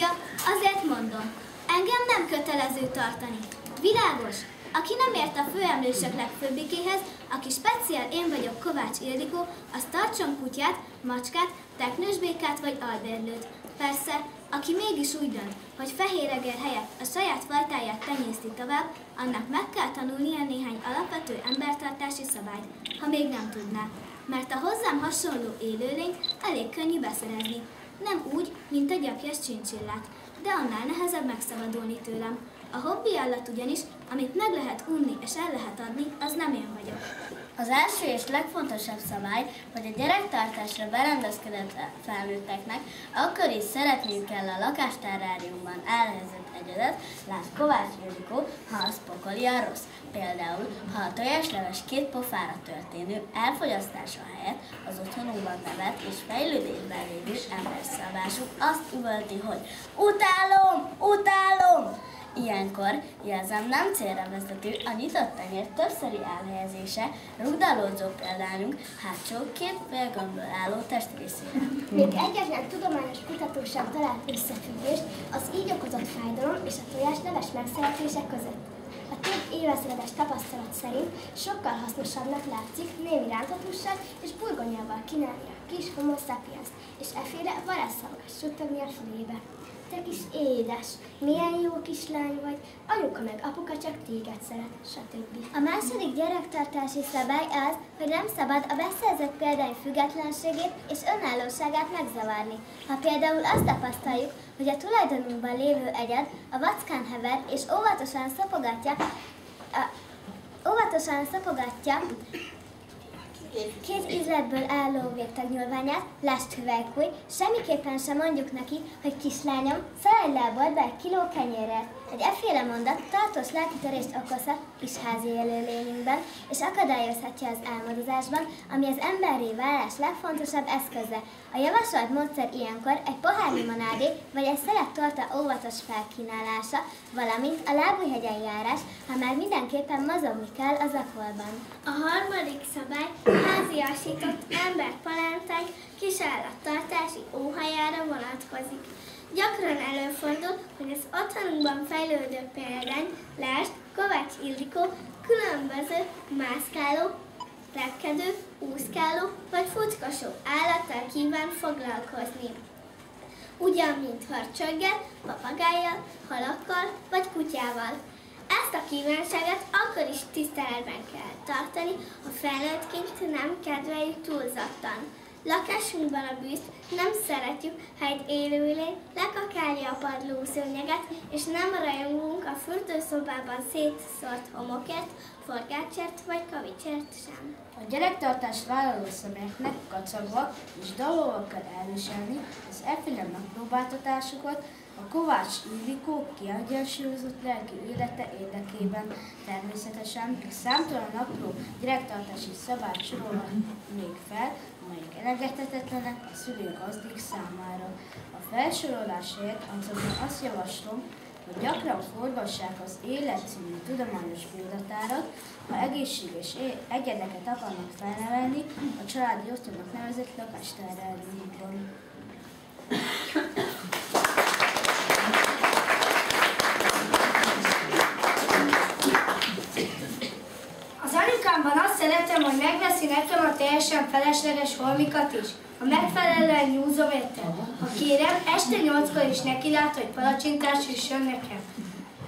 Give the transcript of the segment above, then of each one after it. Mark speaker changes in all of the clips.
Speaker 1: tudja, azért mondom. Engem nem kötelező tartani. Világos? Aki nem ért a főemlősök legfőbbikéhez, aki speciál én vagyok Kovács Ildikó, az tartson kutyát, macskát, teknősbékát vagy albérlőt. Persze, aki mégis úgy dönt, hogy fehéregér helyett a saját fajtáját tenyészti tovább, annak meg kell tanulnia néhány alapvető embertartási szabályt, ha még nem tudná. Mert a hozzám hasonló élőlényt elég könnyű beszerezni. Nem úgy, mint egy gyapjas csincsillát, de annál nehezebb megszabadulni tőlem. A hobbi alatt ugyanis, amit meg lehet unni és el lehet adni, az nem én vagyok.
Speaker 2: Az első és legfontosabb szabály, hogy a gyerektartásra berendezkedett felnőtteknek akkor is szeretniük kell a lakásterráriumban elhelyezett egyedet, lásd Kovács Ildikó, ha az pokoli a rossz. Például, ha a tojásleves 2 pofára történő elfogyasztása helyett az otthonunkban nevet és fejlődésben lévő emberszabásuk azt üvölti, hogy utálom, utálom! Ilyenkor jelzem nem célra vezető a nyitott tenyér többszöri elhelyezése, rugdalódzó példányunk hátsó 2 félgömbből álló testrészére.
Speaker 3: Még egyetlen tudományos kutató sem talált összefüggést az így okozott fájdalom és a tojásleves megszeretése között. A több évezredes tapasztalat szerint sokkal hasznosabbnak látszik némi rántathússal és burgonyával kínálni a kis homo sapiens, és efféle varázsszavakat suttogni a fülébe. Te kis édes, milyen jó kislány vagy, anyuka meg apuka csak téged szeret, stb.
Speaker 4: A második gyerektartási szabály az, hogy nem szabad a beszerzett példány függetlenségét és önállóságát megzavarni. Ha például azt tapasztaljuk, hogy a tulajdonunkban lévő egyed a vackán hever és óvatosan szopogatja 2 ízletből álló végtagnyúlványát, lásd hüvelykúj, semmiképpen sem mondjuk neki, hogy kislányom, szállj le a boltba 1 kiló kenyérért. Egy efféle mondat tartós lelkitörést okozhat kisházi élőlényünkben, és akadályozhatja az álmodozásban, ami az emberré válás legfontosabb eszköze. A javasolt módszer ilyenkor egy pohár limonádé vagy egy szelet torta óvatos felkínálása, valamint a lábújhegyen járás, ha már mindenképpen mozogni kell az akolban.
Speaker 5: A harmadik szabály háziasított emberpalántány kisállattartási óhajára vonatkozik. Gyakran előfordul, hogy az otthonunkban fejlődő példány, lásd Kovács Ildikó, különböző mászkáló, repkedő, úszkáló vagy futkosó állattal kíván foglalkozni. Ugyan, mint hörcsöggel, papagájjal, halakkal vagy kutyával. Ezt a kívánságot akkor is tiszteletben kell tartani, ha felnőttként nem kedveljük túlzottan. Lakásunkban a bűzt nem szeretjük, ha egy élőlény lekakálja a padlószőnyeget, és nem rajongunk a fürdőszobában szétszórt homokért, forgácsért vagy kavicsért sem.
Speaker 6: A gyerektartás vállaló személyeknek kacagva és dalolva kell elviselni az efféle megpróbáltatásokat a Kovács Ildikó kiegyensúlyozott lelki élete érdekében. Természetesen számtalan apró gyerektartási szabályt sorolhatnék fel, amelyek elengedhetetlenek a szülő-gazdik számára. A felsorolás helyett azonban azt javaslom, hogy gyakran forgassák az Élet című tudományos példatárat, ha egészséges egyedeket akarnak felnevelni a családi osztónak nevezett lakásterráriumban.
Speaker 7: Az anyukámban azt szeretem, hogy megveszi nekem a teljesen felesleges holmikat is. A megfelelően nyúzom érte. Ha kérem, este 8-kor is nekilát, hogy palacsintás süssön nekem.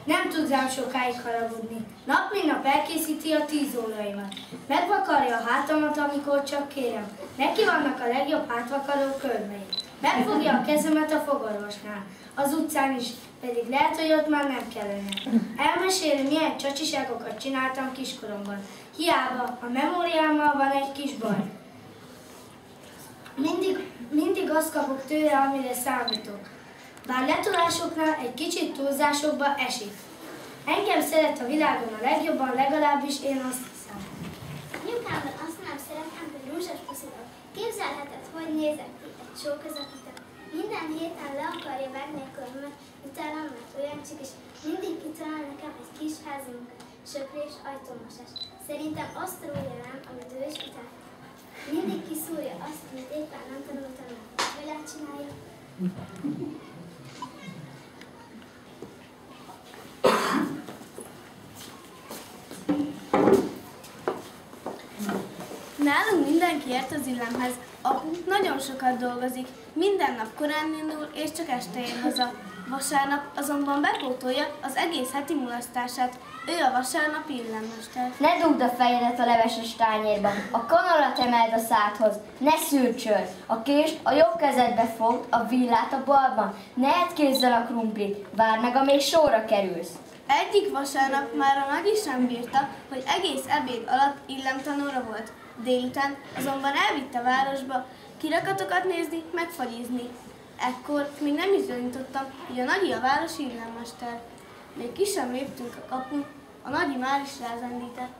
Speaker 7: Nem tud rám sokáig haragudni. Nap mint nap elkészíti a 10 óraimat. Megvakarja a hátamat, amikor csak kérem. Neki vannak a legjobb hátvakaró körmei. Megfogja a kezemet a fogorvosnál. Az utcán is, pedig lehet, hogy ott már nem kellene. Elmeséli, milyen csacsiságokat csináltam kiskoromban. Hiába, a memóriámmal van egy kis baj. Mindig azt kapok tőle, amire számítok. Bár letolásoknál egy kicsit túlzásokba esik. Engem szeret a világon a legjobban, legalábbis én azt hiszem.
Speaker 5: Anyukámban azt nem szeretem, hogy rózsás puszitok. Képzelheted, hogy nézek ki egy csóközakítok. Minden héten le akarja vágni a körömet, utálom, mert olyan csik, és mindig kitalál nekem egy kis házi munkát, söprés, ajtómosás. Szerintem azt rója rám, amit ő is utál. Mindig kiszúrja azt, amit éppen nem tanultam meg. Hogy csinálja?
Speaker 8: Nálunk mindenki ért az illemhez. Apu nagyon sokat dolgozik, minden nap korán indul, és csak este ér haza. Vasárnap azonban bepótolja az egész heti mulasztását. Ő a vasárnapi illemester.
Speaker 2: Ne dugd a fejedet a leveses tányérba, a kanalat emeld a szádhoz, ne szürcsöl. A kést a jobb kezedbe fogd, a villát a balban. Ne edd kézzel a krumplit, várd meg, amíg sorra kerülsz.
Speaker 8: Egyik vasárnap már a nagy is sem bírta, hogy egész ebéd alatt illemtanóra volt. Délután azonban elvitte a városba kirakatokat nézni, megfagyizni. Ekkor még nem bizonyítottam, hogy a nagyi a városi illemester. Még ki sem léptünk a kapun, a nagyi már is rázendített.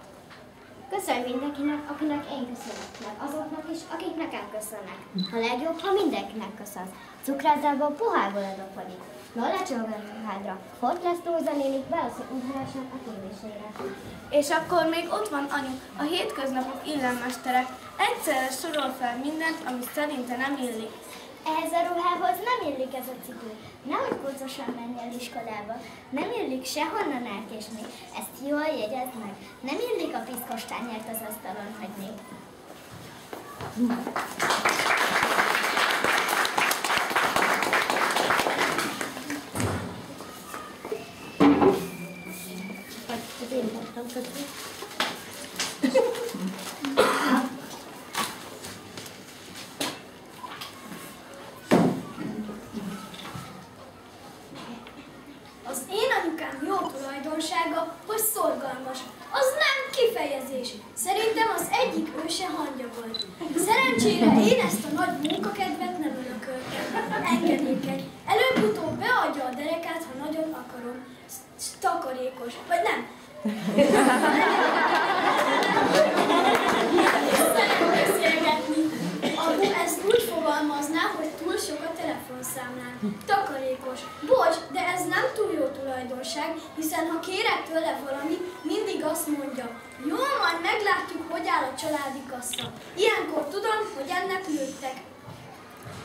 Speaker 4: Köszönj mindenkinek, akinek én köszönök, meg azoknak is, akik nekem köszönnek. A legjobb, ha mindenkinek köszönsz. Cukrászdából pohárból adok vagy. No, lecsomagol a pohádra. Ott lesz Lóza néni, válaszol udvarosan a kérdésére.
Speaker 8: És akkor még ott van anyu, a hétköznapok illemestere. Egyszerre sorol fel mindent, ami szerinte nem illik.
Speaker 4: Ehhez a ruhához nem illik ez a cipő. Nehogy kócosan menni el iskolába. Nem illik sehonnan elkésni. Ezt jól jegyezd meg. Nem illik a piszkos tányért az asztalon hagyni.
Speaker 5: Az én anyukám jó tulajdonsága, hogy szorgalmas. Az nem kifejezés. Szerintem az egyik őse hangya volt. Szerencsére én ezt a nagy munkakedvet nem örököltem. Engedékeny. Előbb-utóbb beadja a derekát, ha nagyon akarom. Takarékos. Vagy nem. Szeretem beszélgetni. Apu ezt úgy fogalmazná, hogy túl sok a telefonszámlán. Takarékos. Bocs, de ez nem túl jó tulajdonság, hiszen ha kérek tőle valamit, mindig azt mondja, jó, majd meglátjuk, hogy áll a családi kassa. Ilyenkor tudom, hogy ennek lőttek.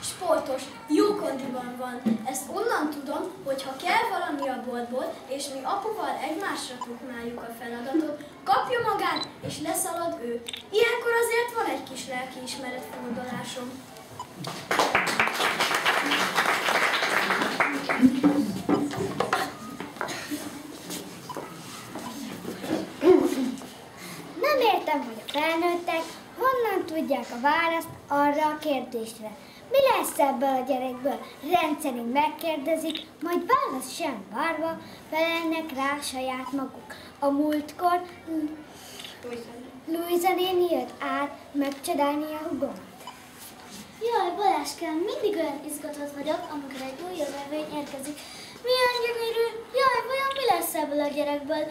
Speaker 5: Sportos, jó kondiban van. Ezt onnan tudom, hogy ha kell valami a boltból, és mi apuval egymásra tukmáljuk a feladatot, kapja magát, és leszalad ő. Ilyenkor azért van egy kis lelkiismeret fordulásom.
Speaker 4: Nem értem, hogy a felnőttek honnan tudják a választ arra a kérdésre. Mi lesz ebből a gyerekből? Rendszerint megkérdezik, majd válasz sem várva felelnek rá saját maguk. A múltkor Luisa néni jött át megcsodálni a hugomat.
Speaker 1: Jaj, Balázskám, mindig olyan izgatott vagyok, amikor egy új jövővény érkezik. Milyen gyönyörű! Jaj, vajon mi lesz ebből a gyerekből?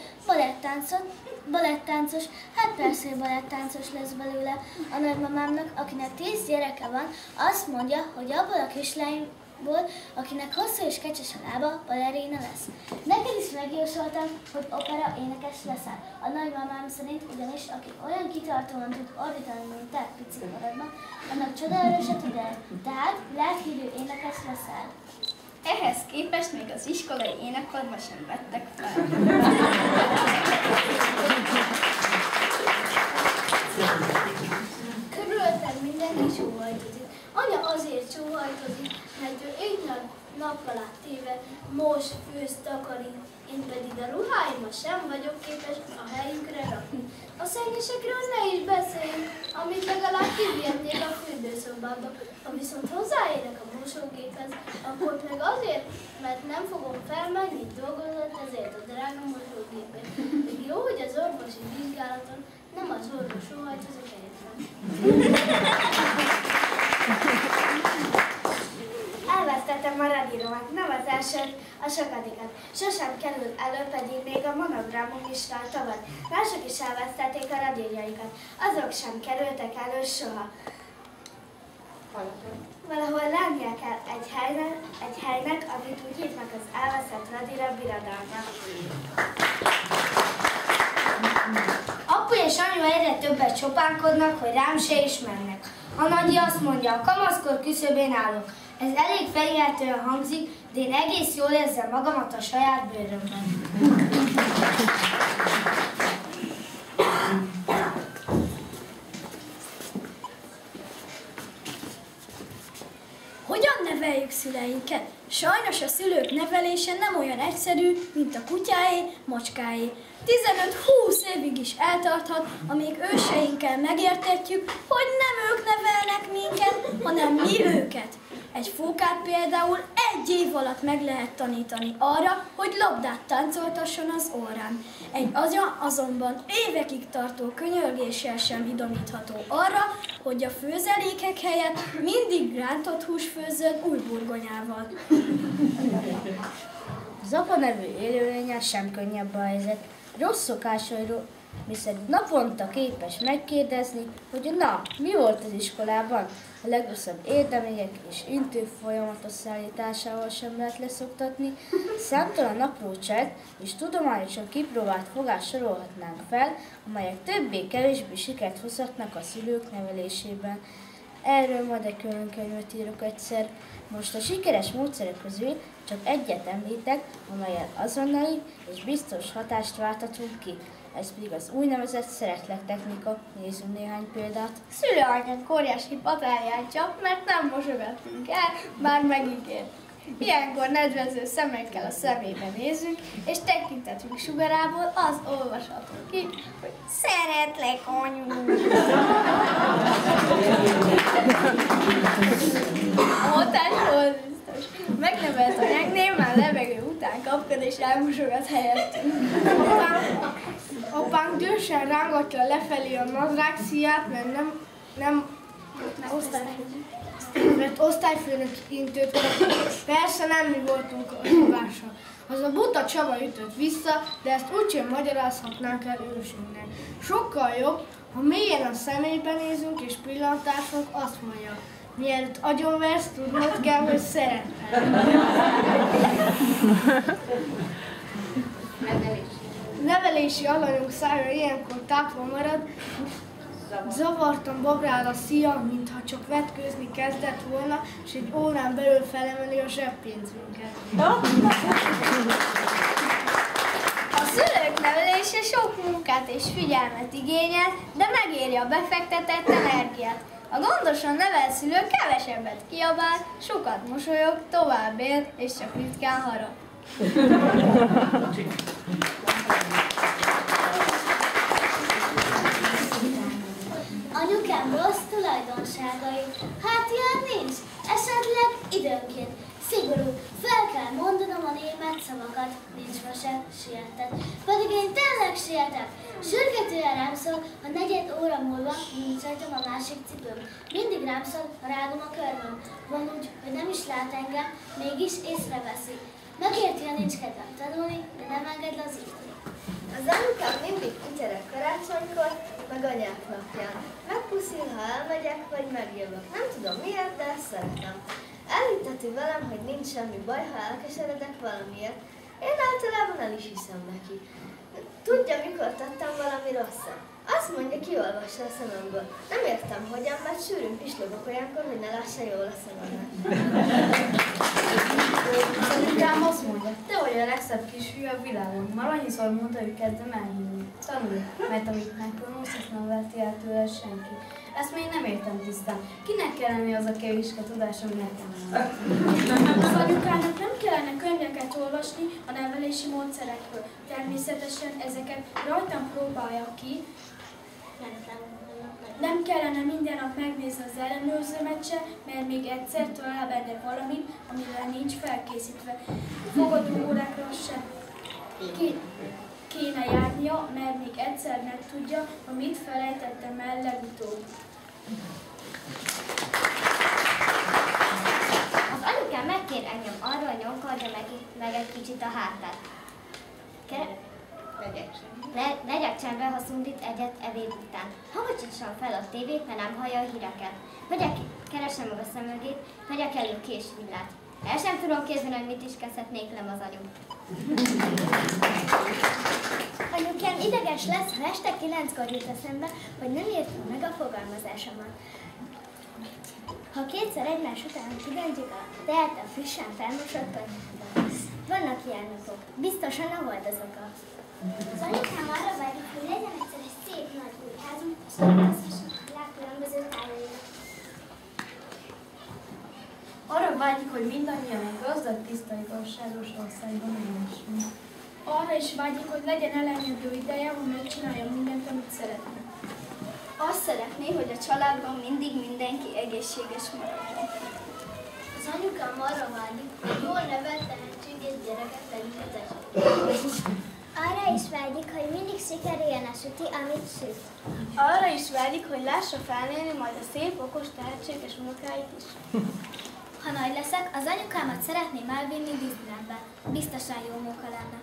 Speaker 1: Balettáncos, hát persze balettáncos lesz belőle. A nagymamámnak, akinek 10 gyereke van, azt mondja, hogy abból a kislányból, akinek hosszú és kecses a lába, balerina lesz. Neked is megjósoltam, hogy opera énekes leszel. A nagymamám szerint ugyanis, aki olyan kitartóan tud ordítani, mint te, pici maradban, annak csodaörös a tudel, tehát lelkhívő énekes leszel.
Speaker 5: Ehhez képest még az iskolai énekkarba sem vettek fel. Körülötted mindenki sóhajtozik. Anya azért sóhajtozik, mert ő egy nap alatt téve mos, főz, takarít. Én pedig a ruháimmal sem vagyok képes a helyükre rakni. A szennyesekről ne is beszéljünk, amit legalább kivihetnék a fürdőszobába. Ha viszont hozzáérek a mosógéphez, akkor meg azért, mert nem fogom felmenni, dolgozott ezért a drága mosógépet. Még jó, hogy az orvosi vizsgálaton nem az orvos sóhajtozik egyetlen.
Speaker 7: Elvesztettem a radíromat, nem az elsőt, a sokadikat. Sosem került elő, pedig még a monogramon is rajta van. Mások is elvesztették a radírjaikat. Azok sem kerültek elő soha. Valahol lennie kell egy helynek, amit úgy hívnak az elveszett radíra birodalmak. Apu és anyu egyre többet sopánkodnak, hogy rám se ismernek. A nagyi azt mondja, a kamaszkor küszöbén állok. Ez elég fenyegetően hangzik, de én egész jól érzem magamat a saját bőrömben.
Speaker 9: szüleinket. Sajnos a szülők nevelése nem olyan egyszerű, mint a kutyáé, macskáé. 15-20 évig is eltarthat, amíg őseinkkel megértetjük, hogy nem ők nevelnek minket, hanem mi őket. Egy fókát például 1 év alatt meg lehet tanítani arra, hogy labdát táncoltasson az órán. Egy agya azonban évekig tartó könyörgéssel sem idomítható arra, hogy a főzelékek helyett mindig rántott hús főzzön új burgonyával.
Speaker 6: Az apa nevű élőlényel sem könnyebb a helyzet. Rossz szokásairól, miszerint naponta képes megkérdezni, hogy na, mi volt az iskolában? A legrosszabb érdemények és intő folyamatos szállításával sem lehet leszoktatni. Számtalan apró cselt és tudományosan kipróbált fogást sorolhatnánk fel, amelyek többé-kevésbé sikert hozhatnak a szülők nevelésében. Erről majd egy külön könyvet írok egyszer. Most a sikeres módszerek közül csak egyet említek, amellyel azonnali és biztos hatást váltatunk ki. Ez pedig az úgynevezett szeretlek technika. Nézzünk néhány példát.
Speaker 8: Szülőanyánk óriási patáját csap, mert nem mosogatunk el, már megígért. Ilyenkor nedvező szemekkel a szemébe nézünk, és tekintetünk sugarából az olvasható ki, hogy szeretlek, anyu. A hatásról biztos. Megnevelt anyánknél már levegő után kapkod és elmosogat helyettünk. Apánk gyorsan rángatja lefelé a nadrág szíját, mert nem osztályfőnök intőt kapott. Persze nem mi voltunk a hibása. Az a buta Csaba ütött vissza, de ezt úgysem magyarázhatnánk el ősünknek. Sokkal jobb, ha mélyen a szemébe nézünk és pillantásunk azt mondja, mielőtt agyonversz, tudnod kell, hogy szereted. Nevelési alanyunk szája ilyenkor tátva marad, zavartan babrál a szia, mintha csak vetkőzni kezdett volna, és egy órán belül felemeli a zseppénzünket. A szülők nevelése sok munkát és figyelmet igényel, de megéri a befektetett energiát. A gondosan nevelt szülő kevesebbet kiabál, sokat mosolyog, tovább él, és csak ritkán harag.
Speaker 1: Anyukám rossz tulajdonságai. Hát ilyen nincs. Esetleg időnként. Szigorú. Fel kell mondanom a német szavakat. Nincs ma se sietett. Pedig én tényleg sietek. Sürgetően rám szól, ha 4 óra múlva nincs rajtam a másik cipőm. Mindig rám szól, ha rágom a körmöm. Van úgy, hogy nem is lát engem, mégis észreveszi. Megérti, ha nincs kedvem tanulni, de nem enged lazítani.
Speaker 10: Az anyukám mindig kityereg karácsonykor, meg anyák napján. Megpuszil, ha elmegyek, vagy megjövök. Nem tudom miért, de ezt szeretem. Elhitteti velem, hogy nincs semmi baj, ha elkeseredek valamiért. Én általában el is hiszem neki. Tudja, mikor tettem valami rosszat? Azt mondja, kiolvassa a szememből. Nem értem hogyan, mert sűrűn pislogok olyankor, hogy ne lássa jól a szememet.
Speaker 11: Anyukám azt mondja, te vagy a legszebb kisfiú a világon. Már annyiszor mondta, hogy kezdem elhinni. Tanulj, mert amit megtanulsz, azt nem veheti el tőle senki. Ezt még nem értem tisztán. Kinek kell lenni az a kevéske tudás, ami nekem van?
Speaker 9: Az anyukának nem kellene könyveket olvasni a nevelési módszerekről. Természetesen ezeket rajtam próbálja ki. Nem kellene minden nap megnézni az ellenőrzőmet se, mert még egyszer talál benne valamit, amivel nincs felkészítve. Fogadó órákra sem kéne járnia, mert még egyszer megtudja, hogy mit felejtettem el legutóbb.
Speaker 4: Az anyukám megkér engem arra, hogy nyomkodja meg egy kicsit a hátát. Legyek csendben, ha szundít egyet ebéd után. Hamacsítsam fel a tévét, mert nem hallja a híreket. Keresem meg a szemögét, vegyek elő késvillát. El sem tudom képzelni, hogy mit is kezdhetnék lem az agyunk.
Speaker 3: Anyukám ideges lesz, ha este 9-kor jut eszembe, hogy nem írtam meg a fogalmazásomat. Ha kétszer egymás után kidöntjük a tehetem frissen felmosott konyhában. Vannak ilyen napok. Biztosan a volt az oka.
Speaker 5: Az anyukám arra vágyik, hogy legyen egyszer egy szép nagy új házunk, és megköszönjük a világ különböző tájaira.
Speaker 6: Arra vágyik, hogy mindannyian egy gazdag, tiszta, igazságos országban élhessünk.
Speaker 9: Arra is vágyik, hogy legyen elengedő ideje, hogy megcsinálja mindent, amit szeretne.
Speaker 8: Azt szeretné, hogy a családban mindig mindenki egészséges maradjon.
Speaker 4: Az anyukám arra vágyik, hogy jól nevelt tehetséges gyereket terültetek. Arra is vágyik, hogy mindig sikerüljen a süti, amit süt.
Speaker 8: Arra is vágyik, hogy lássa felnőni majd a szép, okos, tehetséges unokáit is.
Speaker 1: Ha nagy leszek, az anyukámat szeretném elvinni Disneylandbe. Biztosan jó munka lenne.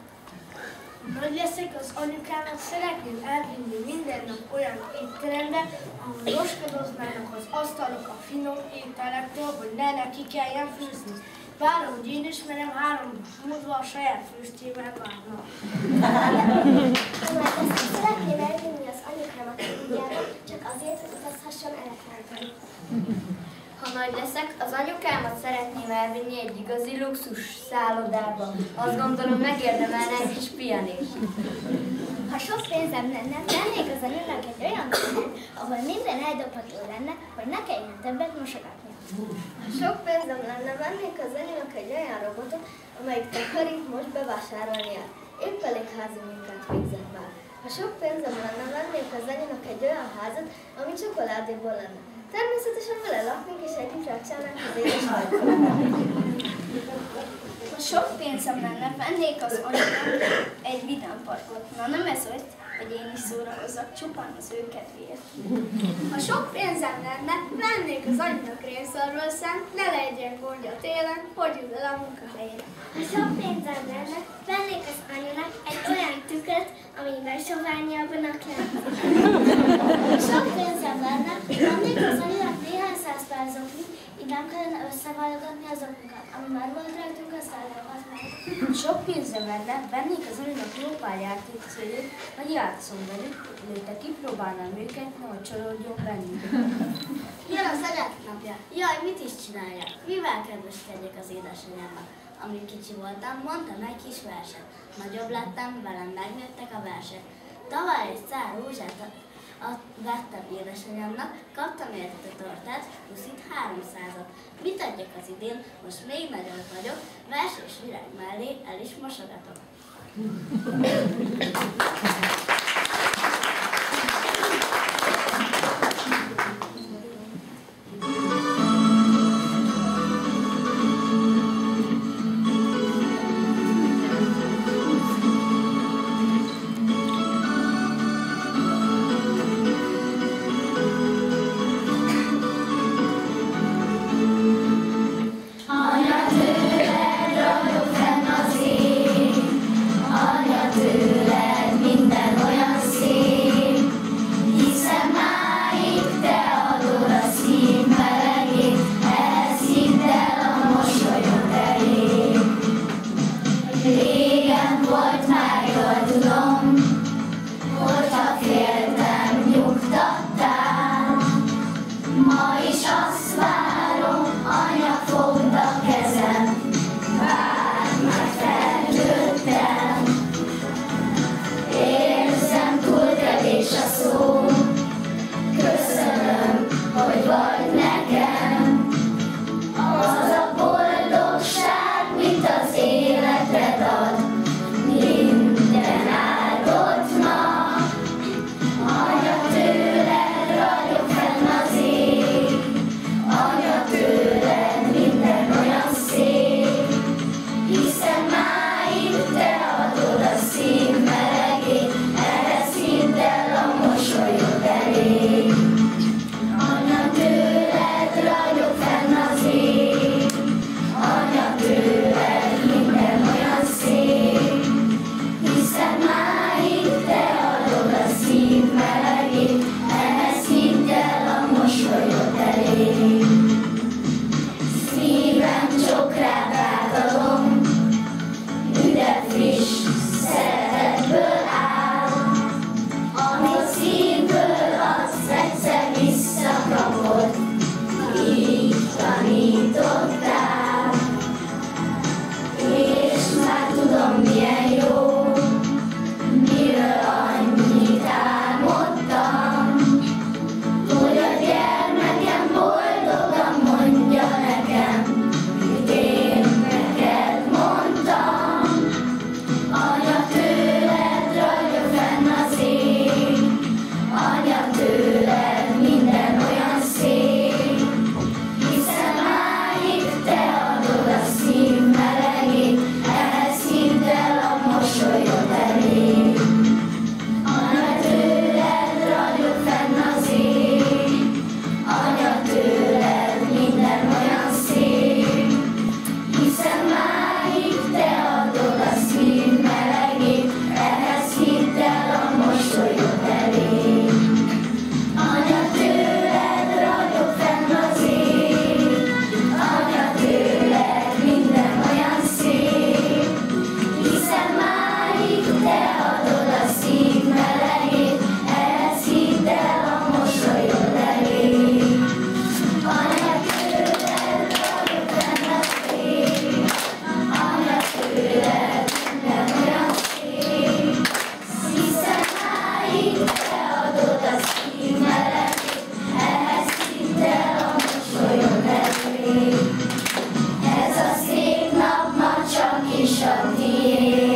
Speaker 7: Nagy leszek, az anyukámat szeretném elvinni minden nap olyan étterembe, ahol roskadoznának az asztalok a finom ételektől, hogy ne neki kelljen főzni. Várom, hogy én is, mert 3 nap múlva a saját főztével várna.
Speaker 3: Szeretném elvinni az anyukámat a Indiába, csak azért, hogy utazhasson elefánttal.
Speaker 10: Ha nagy leszek, az anyukámat szeretném elvinni egy igazi luxus szállodába. Azt gondolom, megérdemelne egy kis pihenést.
Speaker 4: Ha sok pénzem lenne, vennék az anyunak egy olyan könyvet, ahol minden eldobható lenne, hogy ne kelljen többet mosogatni.
Speaker 10: Ha sok pénzem lenne, vennék az anyunak egy olyan robotot, amelyik takarít, most bevásárolni jár. Épp elég házi munkát végzett már. Ha sok pénzem lenne, vennék az anyunak egy olyan házat, ami csokoládéból lenne. Természetesen vele laknék, és együtt rákcsálnánk az édes hajtót.
Speaker 8: Ha sok pénzem lenne, vennék az anyukának egy vidámparkot. Na nem ez ott, hogy én is szórakozzak, csupán az ő kedvéért.
Speaker 7: Ha sok pénzem lenne, vennék az anyunak részarról szent, ne legyen gondja télen, hogy jut el a munkahelyére.
Speaker 3: Ha sok pénzem lenne, vennék az anyunak egy olyan tükröt, amiben soványabbanak látszik.
Speaker 4: Ha sok pénzem lenne, vennék az anyunak néhány 100 pár zoknit, így nem kellene összeválogatni az okunkat, ami már volt rajtunk a szállókat meg.
Speaker 6: Sok pénzem lenne, vennék az anyunak jó pár játékszőjét, vagy játszom velük, léte kipróbálnám őket, nehogy csalódjon bennük.
Speaker 2: Jön az anyák napja. Jaj, mit is csináljak? Mivel kedveskedjek az édesanyámnak? Amíg kicsi voltam, mondtam egy kis verset. Nagyobb lettem, velem megnőttek a versek. Tavaly egy szál rózsát vettem édesanyámnak, kaptam érte tortát, plusz itt 300-at. Mit adjak az idén? Most még nagyobb vagyok, vers és virág mellé el is mosogatok.
Speaker 12: Minden
Speaker 3: Jaj,